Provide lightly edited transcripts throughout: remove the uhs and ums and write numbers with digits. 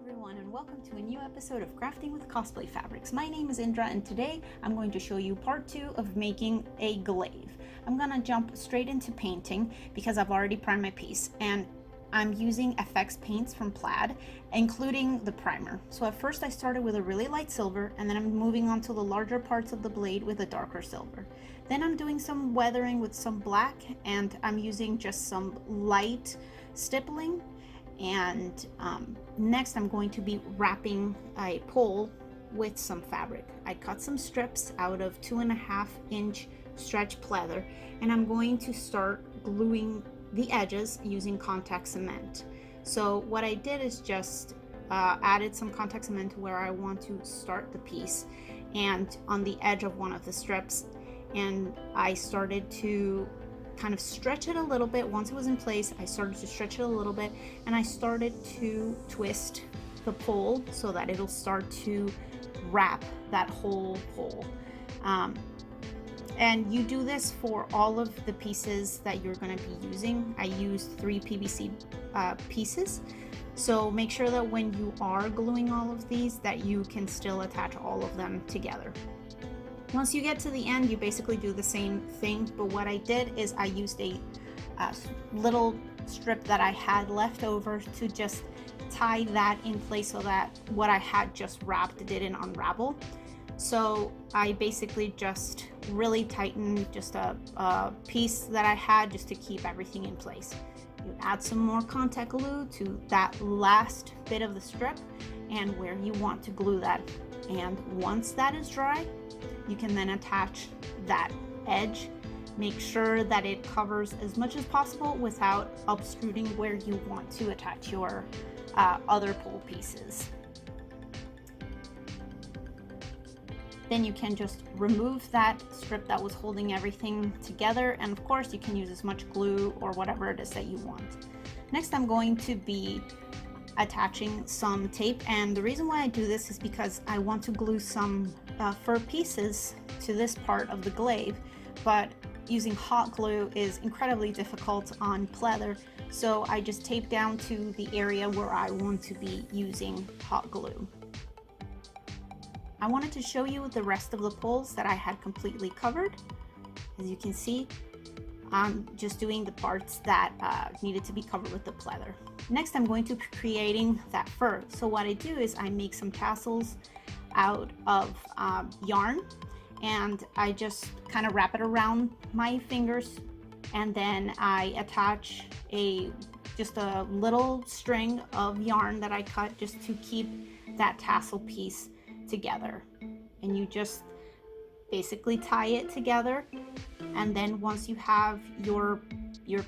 everyone, and welcome to a new episode of Crafting with Cosplay Fabrics. My name is Indra, and today I'm going to show you part 2 of making a glaive. I'm gonna jump straight into painting because I've already primed my piece, and I'm using FX paints from Plaid, including the primer. So at first I started with a really light silver, and then I'm moving on to the larger parts of the blade with a darker silver. Then I'm doing some weathering with some black, and I'm using just some light stippling. And next I'm going to be wrapping a pole with some fabric. I cut some strips out of 2.5-inch stretch pleather, and I'm going to start gluing the edges using contact cement. So what I did is just added some contact cement where I want to start the piece and on the edge of one of the strips, and I started to kind of stretch it a little bit. Once it was in place, I started to stretch it a little bit, and I started to twist the pole so that it'll start to wrap that whole pole. And you do this for all of the pieces that you're going to be using. I used 3 PVC pieces, so make sure that when you are gluing all of these that you can still attach all of them together. Once you get to the end, you basically do the same thing, but what I did is I used a little strip that I had left over to just tie that in place so that what I had just wrapped didn't unravel. So I basically just really tightened just a piece that I had just to keep everything in place. You add some more contact glue to that last bit of the strip and where you want to glue that. And once that is dry, you can then attach that edge. Make sure that it covers as much as possible without obtruding where you want to attach your other pole pieces. Then you can just remove that strip that was holding everything together, and of course you can use as much glue or whatever it is that you want. Next, I'm going to be attaching some tape, and the reason why I do this is because I want to glue some fur pieces to this part of the glaive, but using hot glue is incredibly difficult on pleather, so I just tape down to the area where I want to be using hot glue. I wanted to show you the rest of the poles that I had completely covered. As you can see, I'm just doing the parts that needed to be covered with the pleather. Next, I'm going to be creating that fur. So what I do is I make some tassels out of yarn, and I just kind of wrap it around my fingers, and then I attach just a little string of yarn that I cut just to keep that tassel piece together. And you just basically tie it together, and then once you have your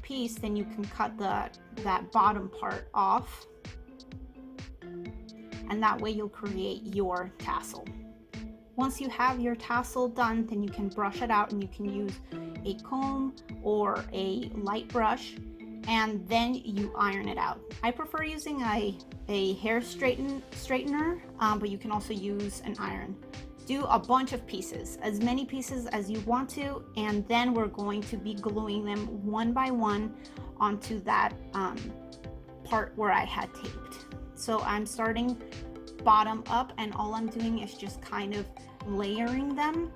piece, then you can cut that bottom part off, and that way you'll create your tassel. Once you have your tassel done, then you can brush it out, and you can use a comb or a light brush, and then you iron it out. I prefer using a hair straightener, but you can also use an iron. Do a bunch of pieces, as many pieces as you want to, and then we're going to be gluing them one by one onto that part where I had taped. So I'm starting bottom up, and all I'm doing is just kind of layering them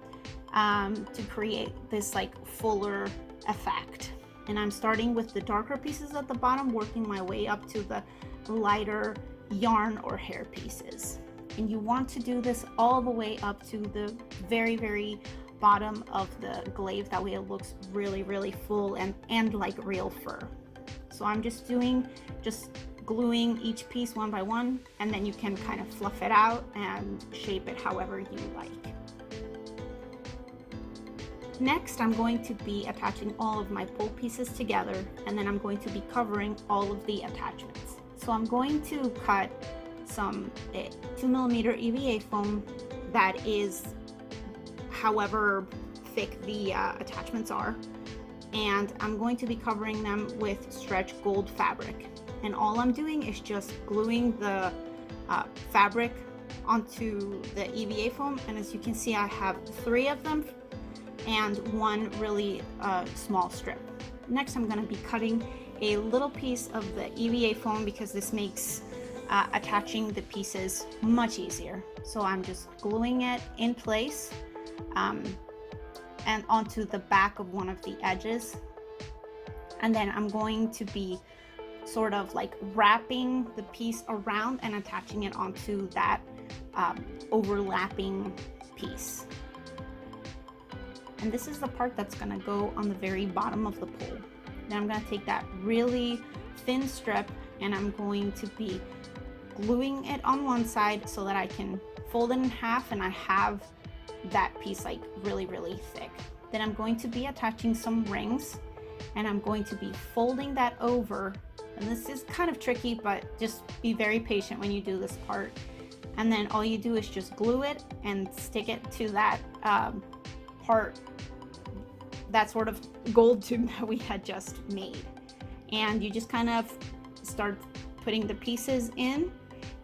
to create this like fuller effect. And I'm starting with the darker pieces at the bottom, working my way up to the lighter yarn or hair pieces. And you want to do this all the way up to the very, very bottom of the glaive. That way it looks really, really full and like real fur. So I'm just gluing each piece one by one, and then you can kind of fluff it out and shape it however you like. Next, I'm going to be attaching all of my pole pieces together, and then I'm going to be covering all of the attachments. So I'm going to cut some 2mm EVA foam that is however thick the attachments are, and I'm going to be covering them with stretch gold fabric. And all I'm doing is just gluing the fabric onto the EVA foam, and as you can see I have 3 of them and one really small strip. Next, I'm going to be cutting a little piece of the EVA foam because this makes attaching the pieces much easier. So I'm just gluing it in place and onto the back of one of the edges. And then I'm going to be sort of like wrapping the piece around and attaching it onto that overlapping piece. And this is the part that's gonna go on the very bottom of the pole. Then I'm gonna take that really thin strip and I'm going to be gluing it on one side so that I can fold it in half and I have that piece like really, really thick. Then I'm going to be attaching some rings and I'm going to be folding that over. And this is kind of tricky, but just be very patient when you do this part. And then all you do is just glue it and stick it to that part, that sort of gold tube that we had just made. And you just kind of start putting the pieces in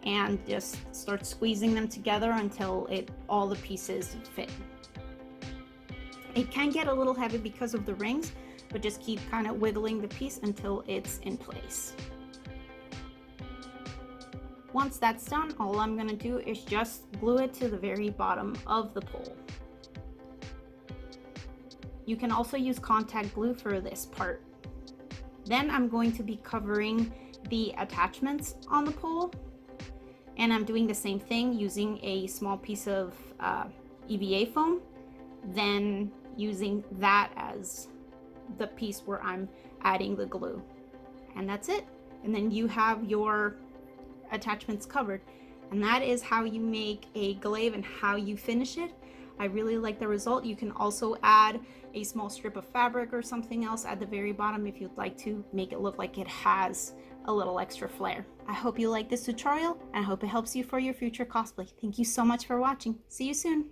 and just start squeezing them together until all the pieces fit. It can get a little heavy because of the rings, but just keep kind of wiggling the piece until it's in place. Once that's done, all I'm gonna do is just glue it to the very bottom of the pole. You can also use contact glue for this part. Then I'm going to be covering the attachments on the pole, and I'm doing the same thing using a small piece of EVA foam, then using that as the piece where I'm adding the glue. And that's it. And then you have your attachments covered. And that is how you make a glaive and how you finish it. I really like the result. You can also add a small strip of fabric or something else at the very bottom if you'd like to make it look like it has a little extra flair. I hope you like this tutorial and I hope it helps you for your future cosplay. Thank you so much for watching. See you soon.